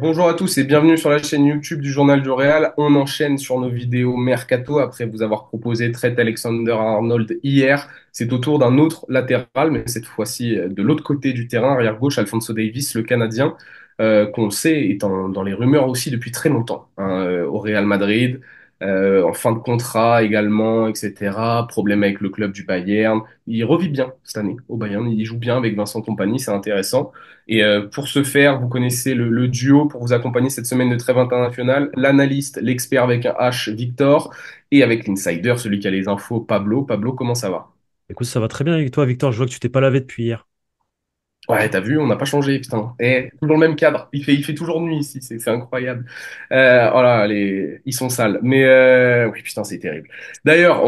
Bonjour à tous et bienvenue sur la chaîne YouTube du Journal du Real. On enchaîne sur nos vidéos Mercato après vous avoir proposé Trent Alexander-Arnold hier. C'est au tour d'un autre latéral, mais cette fois-ci de l'autre côté du terrain, arrière gauche, Alphonso Davies, le Canadien, qu'on sait est dans les rumeurs aussi depuis très longtemps, hein, au Real Madrid, en fin de contrat également, etc. Problème avec le club du Bayern. Il revit bien cette année au Bayern, il joue bien avec Vincent Kompany, c'est intéressant. Et pour ce faire, vous connaissez le duo pour vous accompagner cette semaine de trêve internationale, l'analyste, l'expert avec un H, Victor, et avec l'insider, celui qui a les infos, Pablo. Pablo, comment ça va? Écoute, ça va très bien avec toi, Victor. Je vois que tu t'es pas lavé depuis hier. Ouais, t'as vu, on n'a pas changé, putain. Et toujours le même cadre. Il fait toujours nuit ici, c'est incroyable. Oh là, ils sont sales. Mais oui, putain, c'est terrible. D'ailleurs,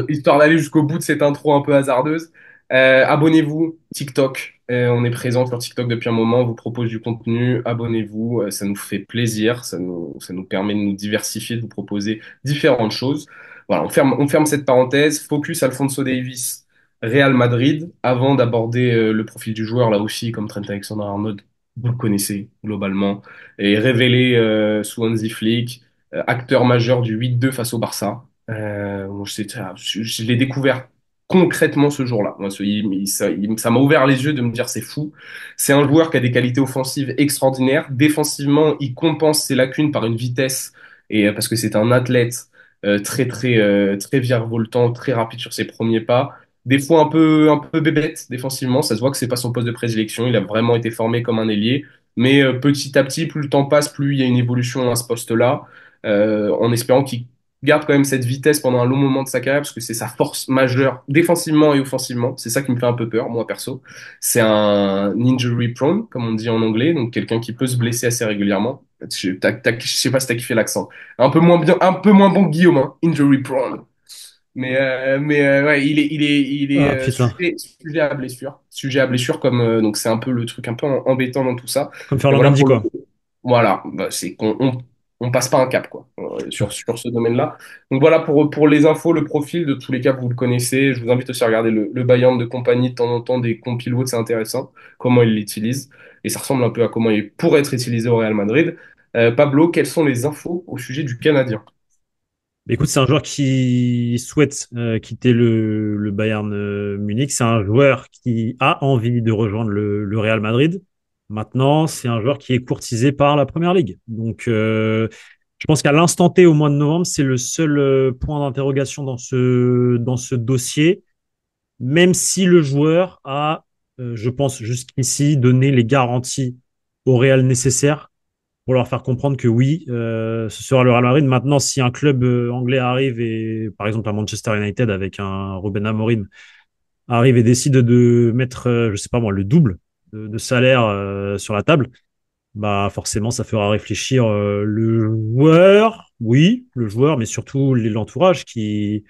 histoire d'aller jusqu'au bout de cette intro un peu hasardeuse, abonnez-vous, TikTok. On est présent sur TikTok depuis un moment, on vous propose du contenu. Abonnez-vous, ça nous fait plaisir, ça nous permet de nous diversifier, de vous proposer différentes choses. Voilà, on ferme cette parenthèse. Focus Alphonso Davies. Real Madrid, avant d'aborder le profil du joueur, là aussi, comme Trent Alexander-Arnold, vous le connaissez globalement, et révélé sous Hansi Flick, acteur majeur du 8-2 face au Barça. Bon, je l'ai découvert concrètement ce jour-là. Moi, ça m'a ouvert les yeux de me dire c'est fou. C'est un joueur qui a des qualités offensives extraordinaires. Défensivement, il compense ses lacunes par une vitesse, et parce que c'est un athlète très virevoltant, très rapide sur ses premiers pas. Des fois un peu bébête défensivement, ça se voit que c'est pas son poste de prédilection. Il a vraiment été formé comme un ailier, mais petit à petit, plus le temps passe, plus il y a une évolution à ce poste-là, en espérant qu'il garde quand même cette vitesse pendant un long moment de sa carrière, parce que c'est sa force majeure défensivement et offensivement. C'est ça qui me fait un peu peur, moi perso. C'est un injury prone, comme on dit en anglais, donc quelqu'un qui peut se blesser assez régulièrement. Je sais pas si t'as kiffé l'accent. Un peu moins bien, un peu moins bon que Guillaume, hein. Injury prone. Mais ouais, il est Ah putain, sujet à blessure. Sujet à blessure, comme donc c'est un peu le truc un peu embêtant dans tout ça. comme Mais Ferland voilà, Mendy, pour le quoi. coup, voilà, bah, c'est qu'on passe pas un cap, quoi, sur ce domaine-là. Donc voilà pour les infos, le profil, de tous les cas, vous le connaissez. Je vous invite aussi à regarder le Bayern de compagnie de temps en temps, des compiles ou autres, c'est intéressant, comment il l'utilise. Et ça ressemble un peu à comment il pourrait être utilisé au Real Madrid. Pablo, quelles sont les infos au sujet du Canadien? Écoute, c'est un joueur qui souhaite quitter le Bayern Munich. C'est un joueur qui a envie de rejoindre le Real Madrid. Maintenant, c'est un joueur qui est courtisé par la Première Ligue. Donc, je pense qu'à l'instant T, au mois de novembre, c'est le seul point d'interrogation dans ce dossier, même si le joueur a, je pense, jusqu'ici donné les garanties au Real nécessaires pour leur faire comprendre que oui, ce sera le Real Madrid. Maintenant, si un club anglais arrive et, par exemple, à Manchester United avec un Ruben Amorim arrive et décide de mettre, je sais pas moi, le double de salaire sur la table, bah forcément, ça fera réfléchir le joueur, oui, le joueur, mais surtout l'entourage qui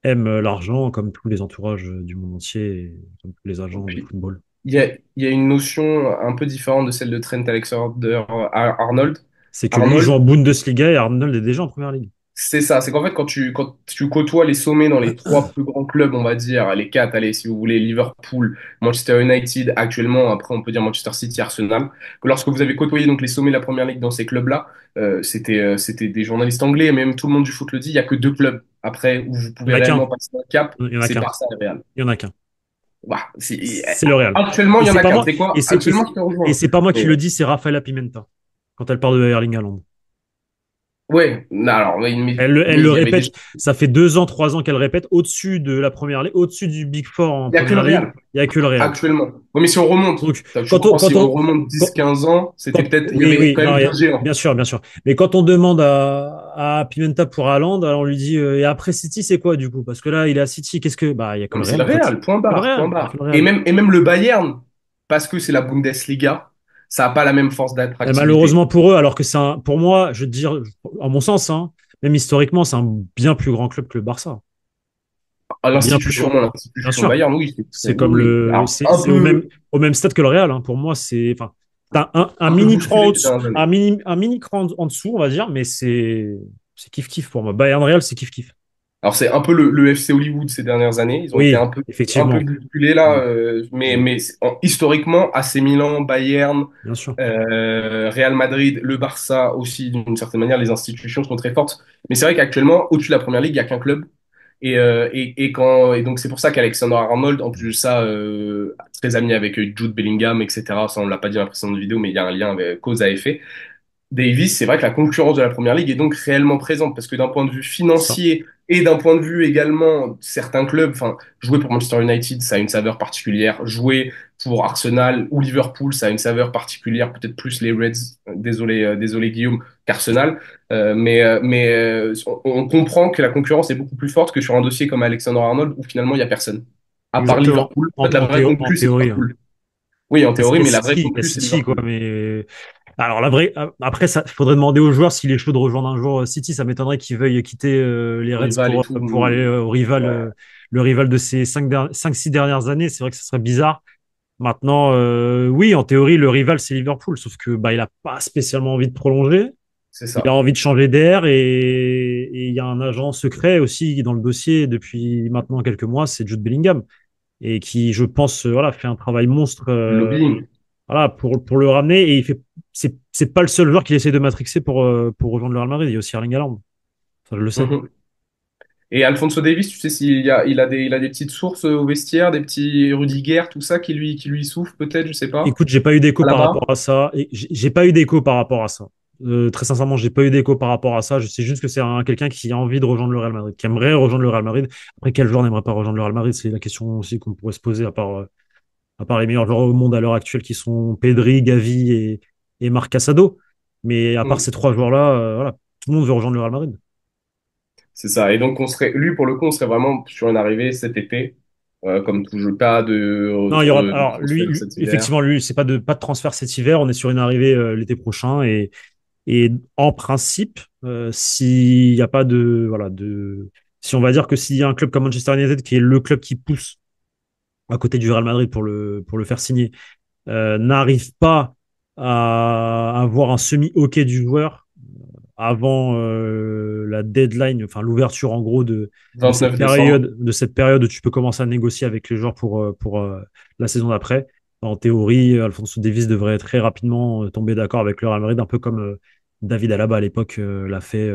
aime l'argent comme tous les entourages du monde entier, et comme tous les agents de football. Il y a une notion un peu différente de celle de Trent Alexander-Arnold. C'est que lui joue Arnold, en Bundesliga et Arnold est déjà en première ligue. c'est ça. C'est qu'en fait, quand tu côtoies les sommets dans les trois plus grands clubs, on va dire, les quatre, allez, si vous voulez, Liverpool, Manchester United, actuellement, après, on peut dire Manchester City, Arsenal, que lorsque vous avez côtoyé donc les sommets de la première ligue dans ces clubs-là, c'était des journalistes anglais, et même tout le monde du foot le dit, il y a que deux clubs après où vous Il n'y pouvez en a réellement qu'un. passer un cap, Il y en a c'est qu'un. Barça et Real. Il y en a qu'un. Bah, C'est le Real. actuellement, Et il y en c'est a pas qu'un. moi. C'est quoi? Et c'est et Actuellement, je c'est te et rejoins. c'est pas moi qui Mais le dis, c'est Rafaela Pimenta quand elle parle de Erling Haaland. ouais, non, alors, mais, Elle mais le il y avait déjà. répète. Ça fait 2 ans, 3 ans qu'elle répète au-dessus de la première ligue, au-dessus du Big Four en Il n'y a que le première ligue. Real, Il y a que le Real. actuellement. Oui, mais si on remonte, Donc je quand on crois, quand si on on remonte dix quand- quinze ans, c'était peut-être, il y oui, avait oui, quand non, même deux géants. bien sûr, bien sûr. Mais quand on demande à Pimenta pour Haaland, alors on lui dit et après City, c'est quoi du coup? Parce que là, il est à City. Qu'est-ce que bah il y a que Non, le mais c'est Real le en fait. Real, point Que le barre, point Real. Il y a que barre. le Et Real. même le Bayern, parce que c'est la Bundesliga, ça n'a pas la même force Et d'attractivité. malheureusement pour eux, alors que pour moi, je veux dire, en mon sens, hein, même historiquement, c'est un bien plus grand club que le Barça. À Bien plus l'institution, grand. non, Bien l'institution sûr. Bayern, oui, C'est comme oui, oui. Alors, c'est au même stade que le Real, hein. Pour moi, c'est t'as un un peu mini cran bousculé ces au-dessous, dernières années. un mini cran en dessous, on va dire, mais c'est kiff kiff pour moi. Bayern Real, c'est kiff kiff. Alors c'est un peu le FC Hollywood ces dernières années. Ils ont été Oui, un peu effectivement. bousculés là, Mm, mm, mais historiquement, AC Milan, Bayern, bien sûr. Real Madrid, le Barça aussi, d'une certaine manière, les institutions sont très fortes. Mais c'est vrai qu'actuellement, au-dessus de la Première Ligue, il n'y a qu'un club. Et donc c'est pour ça qu'Alexander Arnold, en plus de ça, très ami avec Jude Bellingham, etc. Ça on l'a pas dit dans la précédente vidéo, mais il y a un lien avec cause à effet. Davis, c'est vrai que la concurrence de la Première Ligue est donc réellement présente parce que d'un point de vue C'est ça. financier et d'un point de vue également, certains clubs, enfin, jouer pour Manchester United, ça a une saveur particulière. Jouer pour Arsenal ou Liverpool, ça a une saveur particulière. Peut-être plus les Reds, désolé Guillaume, qu'Arsenal. On comprend que la concurrence est beaucoup plus forte que sur un dossier comme Alexander Arnold où finalement il y a personne. À part Exactement. Liverpool. En fait, la vraie En conclue, c'est théorie, hein. Liverpool. Oui, en théorie, Et mais la vraie City, et conclue, c'est City, quoi. Liverpool. Mais alors, la vraie, après, ça, faudrait demander aux joueurs s'il est chaud de rejoindre un jour City. Ça m'étonnerait qu'ils veuillent quitter les Reds Rival et pour aller tout. au rival, Ouais, le rival de ces 5-6 dernières années. C'est vrai que ce serait bizarre. Maintenant, oui, en théorie, le rival, c'est Liverpool. Sauf que, bah, il a pas spécialement envie de prolonger. c'est Il a ça. envie de changer d'air et il y a un agent secret aussi dans le dossier depuis maintenant quelques mois, c'est Jude Bellingham et qui, je pense, voilà, fait un travail monstre. Du lobbying. Voilà, pour le ramener. Et c'est pas le seul joueur qu'il essaie de matrixer pour rejoindre le Real Madrid. Il y a aussi Erling Haaland. Ça, je le sais. Mhm. Et Alphonso Davies, tu sais il a des petites sources au vestiaire, des petits Rudiger, tout ça qui lui souffle peut-être, je sais pas. Écoute, j'ai pas eu d'écho À la par rapport barre. à ça. Et j'ai pas eu d'écho par rapport à ça. Très sincèrement, j'ai pas eu d'écho par rapport à ça. Je sais juste que c'est quelqu'un qui a envie de rejoindre le Real Madrid, qui aimerait rejoindre le Real Madrid. Après, quel joueur n'aimerait pas rejoindre le Real Madrid? C'est la question aussi qu'on pourrait se poser, à part les meilleurs joueurs au monde à l'heure actuelle qui sont Pedri, Gavi et Marc Casado. Mais à part Mm. ces trois joueurs-là, voilà, tout le monde veut rejoindre le Real Madrid. C'est ça. Et donc lui pour le coup, on serait vraiment sur une arrivée cet été, comme toujours pas Non, il y aura. de Alors transfert cet hiver. effectivement, lui, c'est pas de transfert cet hiver. On est sur une arrivée l'été prochain et en principe, s'il n'y a pas de voilà si on va dire que s'il y a un club comme Manchester United qui est le club qui pousse à côté du Real Madrid pour le faire signer, n'arrive pas à avoir un semi-OK du joueur avant la deadline, enfin l'ouverture en gros Neuf décembre. de cette période où tu peux commencer à négocier avec les joueurs pour la saison d'après. En théorie, Alphonso Davies devrait très rapidement tomber d'accord avec le Real Madrid, un peu comme David Alaba à l'époque l'a fait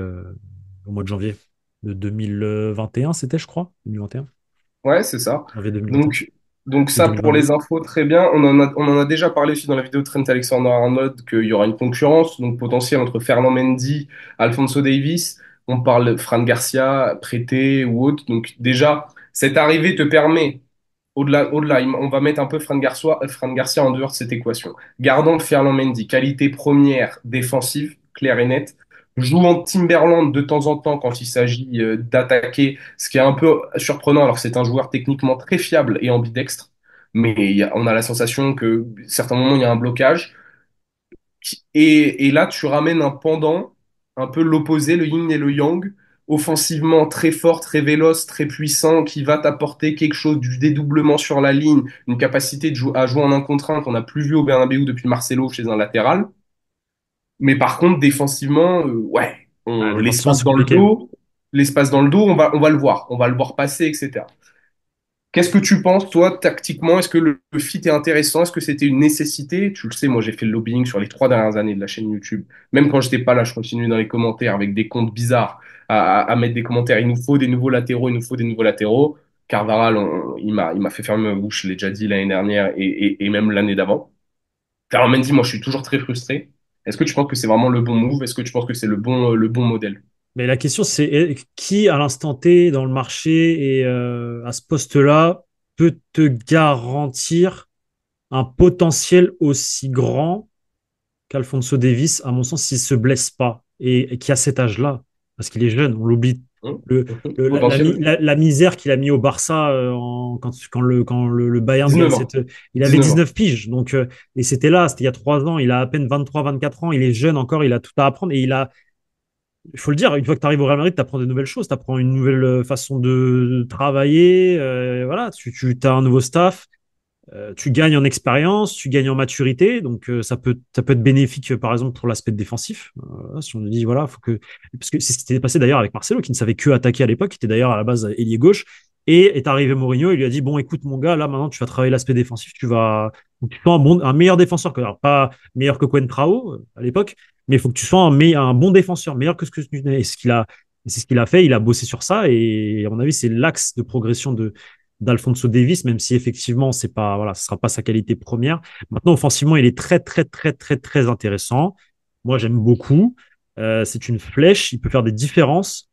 au mois de janvier de 2021, c'était, je crois, 2021, Ouais, c'est ça. janvier 2021 Donc, donc ou ça, pour 2022. les infos, très bien. On en a déjà parlé aussi dans la vidéo de Trent Alexander-Arnold qu'il y aura une concurrence donc potentielle entre Fernand Mendy, Alphonso Davies. On parle de Fran Garcia, prêté ou autre. Donc déjà, cette arrivée te permet, au-delà, on va mettre un peu Fran Garcia en dehors de cette équation. Gardons Fernand Mendy, qualité première défensive, claire et nette. Jouant Timberland de temps en temps quand il s'agit d'attaquer, ce qui est un peu surprenant alors que c'est un joueur techniquement très fiable et ambidextre, mais on a la sensation que à certains moments il y a un blocage. Et là, tu ramènes un pendant, un peu l'opposé, le yin et le yang, offensivement très fort, très véloce, très puissant, qui va t'apporter quelque chose du dédoublement sur la ligne, une capacité à jouer en un contre un qu'on n'a plus vu au Bernabéu depuis Marcelo chez un latéral. Mais par contre, défensivement, ouais, Ah, défensivement, l'espace c'est dans le compliqué. dos, on va on va le voir passer, etc. Qu'est-ce que tu penses, toi, tactiquement? Est-ce que le fit est intéressant? Est-ce que c'était une nécessité? Tu le sais, moi, j'ai fait le lobbying sur les 3 dernières années de la chaîne YouTube. Même quand j'étais pas là, je continuais dans les commentaires avec des comptes bizarres à mettre des commentaires. Il nous faut des nouveaux latéraux, il nous faut des nouveaux latéraux. Carvaral, il m'a fait fermer ma bouche, je l'ai déjà dit l'année dernière et même l'année d'avant. Ferland Mendy, moi, je suis toujours très frustré. Est-ce que tu penses que c'est vraiment le bon move? Est-ce que tu penses que c'est le bon modèle? Mais la question, c'est qui, à l'instant T, dans le marché et à ce poste-là, peut te garantir un potentiel aussi grand qu'Alfonso Davis, à mon sens, s'il se blesse pas et qui a cet âge-là, parce qu'il est jeune, on l'oublie. Hein. La Potentiel? la misère qu'il a mis au Barça quand le Bayern gagne 19 ans. il avait 19 ans. 19 piges. Donc, et c'était là, c'était il y a 3 ans. Il a à peine 23, 24 ans. Il est jeune encore. Il a tout à apprendre. Et il faut le dire, une fois que tu arrives au Real Madrid, tu apprends des nouvelles choses. Tu apprends une nouvelle façon de travailler. Voilà, tu as un nouveau staff. Tu gagnes en expérience, tu gagnes en maturité, donc ça peut être bénéfique, par exemple, pour l'aspect défensif. Si on nous dit, voilà, faut que. Parce que c'est ce qui s'était passé d'ailleurs avec Marcelo, qui ne savait que attaquer à l'époque, qui était d'ailleurs à la base ailier gauche, et est arrivé Mourinho, il lui a dit, bon, écoute, mon gars, là, maintenant, tu vas travailler l'aspect défensif, tu sois un meilleur défenseur, alors pas meilleur que Coentrao à l'époque, mais il faut que tu sois un bon défenseur, meilleur que ce que tu n'es. Et c'est ce qu'il a fait, il a bossé sur ça, et à mon avis, c'est l'axe de progression d'Alphonso Davies, même si effectivement, c'est pas, voilà, ce sera pas sa qualité première. Maintenant, offensivement, il est très, très, très, très, très intéressant. Moi, j'aime beaucoup. C'est une flèche, il peut faire des différences.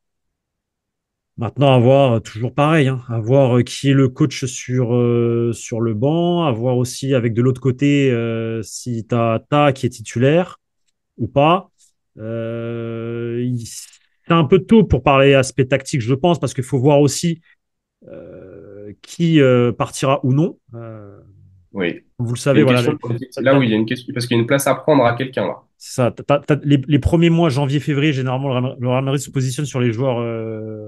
Maintenant, à voir, toujours pareil, hein, à voir qui est le coach sur le banc, à voir aussi avec de l'autre côté si tu as Ta qui est titulaire ou pas. C'est un peu tôt pour parler aspect tactique, je pense, parce qu'il faut voir aussi qui partira ou non. Oui. Vous le Il y a savez, une voilà, question politique. C'est là où il y a une question, parce qu'il y a une place à prendre à quelqu'un, là. ça, les premiers mois, janvier, février, généralement, le Real Madrid se positionne sur les joueurs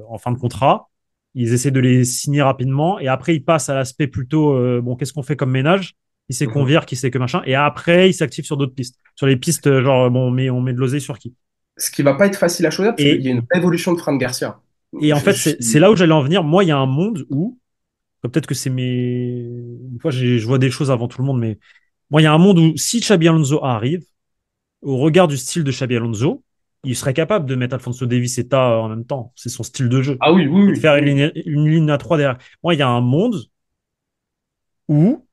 en fin de contrat. Ils essaient de les signer rapidement et après, ils passent à l'aspect plutôt, bon, qu'est-ce qu'on fait comme ménage? Qui sait qu'on Mhm. vire, qui sait que machin. Et après, ils s'activent sur d'autres pistes. Sur les pistes, genre, bon, on met de l'oseille sur qui? Ce qui va pas être facile à choisir, parce qu'il Et, y a une révolution de Fran Garcia. et en Je- fait, je- c'est là où j'allais en venir. Moi, il y a un monde où, peut-être que c'est mes. Une fois, je vois des choses avant tout le monde, mais moi, il y a un monde où si Xabi Alonso arrive, au regard du style de Xabi Alonso, il serait capable de mettre Alfonso Davies et Ta en même temps. C'est son style de jeu. Ah oui, oui, Et de oui, faire oui. une ligne à trois derrière. Moi, il y a un monde où,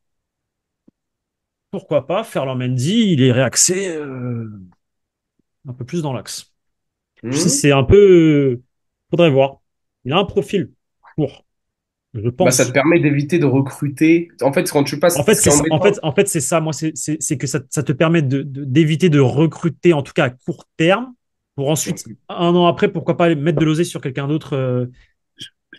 pourquoi pas, Ferland Mendy, il est réaxé un peu plus dans l'axe. Je sais, Mhm. c'est un peu. Faudrait voir. Il a un profil court, je Bah, ça te pense. permet d'éviter de recruter. En fait, quand tu passes, ce qui est embêtant, En fait, c'est ça. Moi, c'est que ça te permet d'éviter de recruter, en tout cas à court terme, pour ensuite, un an après, pourquoi pas mettre de l'oseille sur quelqu'un d'autre.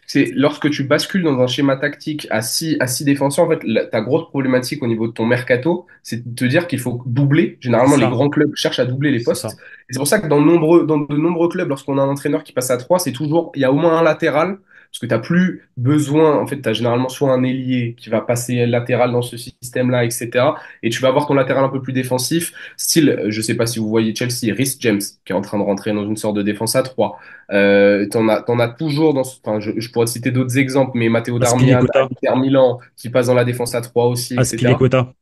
c'est lorsque tu bascules dans un schéma tactique à six défenseurs, en fait, ta grosse problématique au niveau de ton mercato, c'est de te dire qu'il faut doubler. C'est Généralement, les ça. grands clubs cherchent à doubler les C'est postes. ça. Et c'est pour ça que dans de nombreux clubs, lorsqu'on a un entraîneur qui passe à trois, c'est toujours, il y a au moins un latéral, parce que tu n'as plus besoin, en fait, tu as généralement soit un ailier qui va passer latéral dans ce système-là, etc. Et tu vas avoir ton latéral un peu plus défensif, style, je sais pas si vous voyez Chelsea, Reece James, qui est en train de rentrer dans une sorte de défense à trois. T'en as toujours enfin, je pourrais te citer d'autres exemples, mais Matteo Darmian à Aspilicueta. Inter Milan, qui passe dans la défense à 3 aussi, etc. Aspilicueta.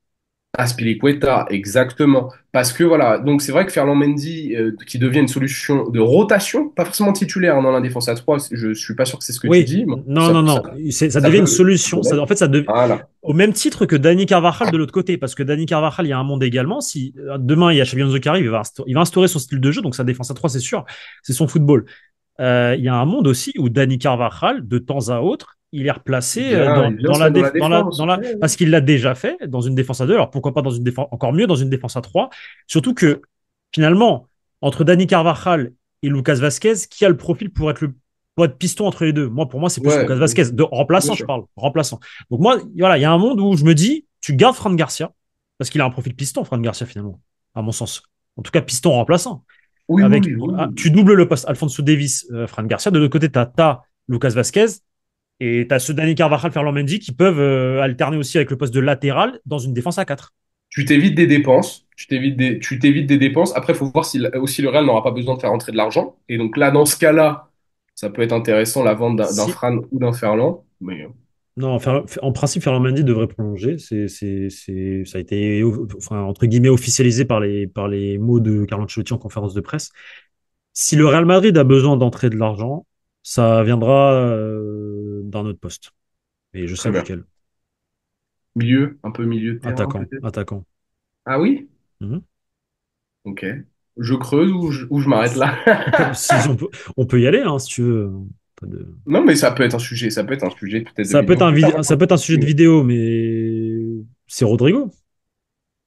Aspilicueta, exactement. Parce que voilà, donc c'est vrai que Ferland Mendy, qui devient une solution de rotation, pas forcément titulaire hein, dans la défense à 3, je suis pas sûr que c'est ce que tu Oui, dis, mais non, non, non. Ça ça devient une peut, solution. Ça, en fait, voilà. au même titre que Dani Carvajal de l'autre côté, parce que Dani Carvajal, il y a un monde également. Si demain il y a Xabi Alonso qui arrive, il va instaurer son style de jeu, donc sa défense à 3, c'est sûr, c'est son football. Il y a un monde aussi où Dani Carvajal, de temps à autre, il est replacé Il vient se mettre dans la défense. Ouais, ouais. parce qu'il l'a déjà fait dans une défense à 2. Alors pourquoi pas dans une défense, encore mieux dans une défense à 3. Surtout que finalement, entre Dani Carvajal et Lucas Vasquez, qui a le profil pour être piston entre les deux? Moi, pour moi, c'est plus Ouais, Lucas Vasquez. bien Remplaçant, je sûr. parle. Remplaçant. Donc moi, voilà, il y a un monde où je me dis, tu gardes Fran Garcia, parce qu'il a un profil piston, Fran Garcia, finalement, à mon sens. En tout cas, piston remplaçant. Oui, oui, oui, Tu oui. doubles le poste Alfonso Davis, Fran Garcia. De l'autre côté, tu as Lucas Vasquez et tu as ce Dani Carvajal, Ferland Mendy qui peuvent alterner aussi avec le poste de latéral dans une défense à 4. Tu t'évites des dépenses, tu t'évites des dépenses. Après, il faut voir si aussi le Real n'aura pas besoin de faire rentrer de l'argent. Et donc là, dans ce cas-là, ça peut être intéressant la vente d'un Si, Fran ou d'un Ferland. Mais non, en principe, Ferland Mendy devrait prolonger. Ça a été, enfin, entre guillemets, officialisé par les mots de Carlo Ancelotti en conférence de presse. Si le Real Madrid a besoin d'entrer de l'argent, ça viendra d'un autre poste. Et je sais très bien. duquel. Milieu, un peu milieu de terrain Attaquant. peut-être. Attaquant. Ah oui? Mhm. Ok. Je creuse ou je m'arrête là? Si on peut y aller, hein, si tu veux. Pas de- Non, mais ça peut être un sujet, ça peut être un sujet peut-être de Ça peut être vidéo plus tard. Moi, ça peut être un sujet de vidéo, mais c'est Rodrigo.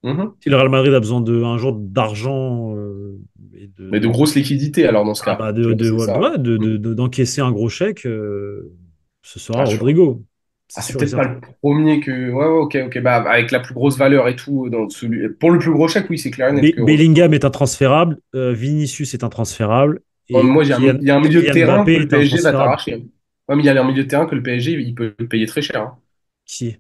Mhm. Si le Real Madrid a besoin un jour d'argent et Mais de grosses liquidités alors dans ce ah cas. bah Tu vois, c'est ça. ouais, Mhm. d'encaisser un gros chèque, ce sera Ah, Rodrigo. C'est ah, c'est sûr et peut-être pas certain. le premier que. Ouais, ouais, ok, ok. Bah, avec la plus grosse valeur et tout, dans celui. Pour le plus gros chèque, oui, c'est clair et net que Bellingham Rodrigo. est intransférable, Vinicius est intransférable et Moi, il y a un milieu de Kylian terrain Mbappé que le est PSG va intransférable. t'arracher. Ouais, mais il y a un milieu de terrain que le PSG, il peut le payer très cher. Hein. Qui?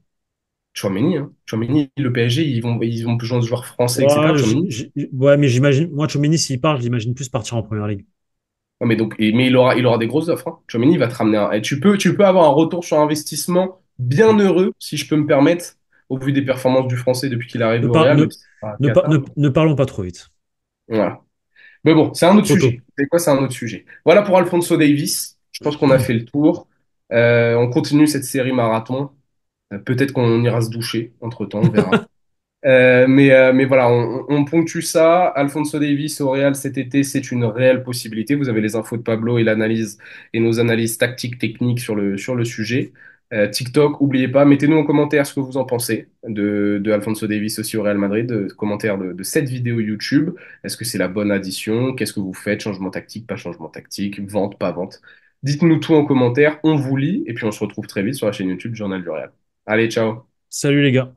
Tchouaméni, hein. Tchouaméni, le PSG, ils ont besoin de joueurs français, etc. Ouais, Tchouaméni. ouais, mais j'imagine, moi, Tchouaméni, s'il part, je l'imagine plus partir en première ligue. Ouais, mais donc, mais il aura des grosses offres, hein. Tchouaméni, il va te ramener et tu peux avoir un retour sur investissement bien heureux, si je peux me permettre, au vu des performances du français depuis qu'il est Ne, arrivé au par- Real, ne, même si c'est pas Qatar. ne parlons pas trop vite. Voilà. Mais bon, c'est un autre Trop tôt. sujet. C'est quoi, c'est un autre sujet. Voilà pour Alphonso Davies. Je pense qu'on a fait le tour. On continue cette série marathon. Peut-être qu'on ira se doucher entre-temps, on verra. Mais voilà, on ponctue ça. Alphonso Davies au Real cet été, c'est une réelle possibilité. Vous avez les infos de Pablo et l'analyse et nos analyses tactiques, techniques sur le sujet. TikTok, oubliez pas, mettez-nous en commentaire ce que vous en pensez de Alphonso Davies aussi au Real Madrid, commentaires de cette vidéo YouTube. Est-ce que c'est la bonne addition? Qu'est-ce que vous faites? Changement tactique, pas changement tactique, vente, pas vente? Dites-nous tout en commentaire, on vous lit et puis on se retrouve très vite sur la chaîne YouTube Journal du Real. Allez, ciao! Salut les gars.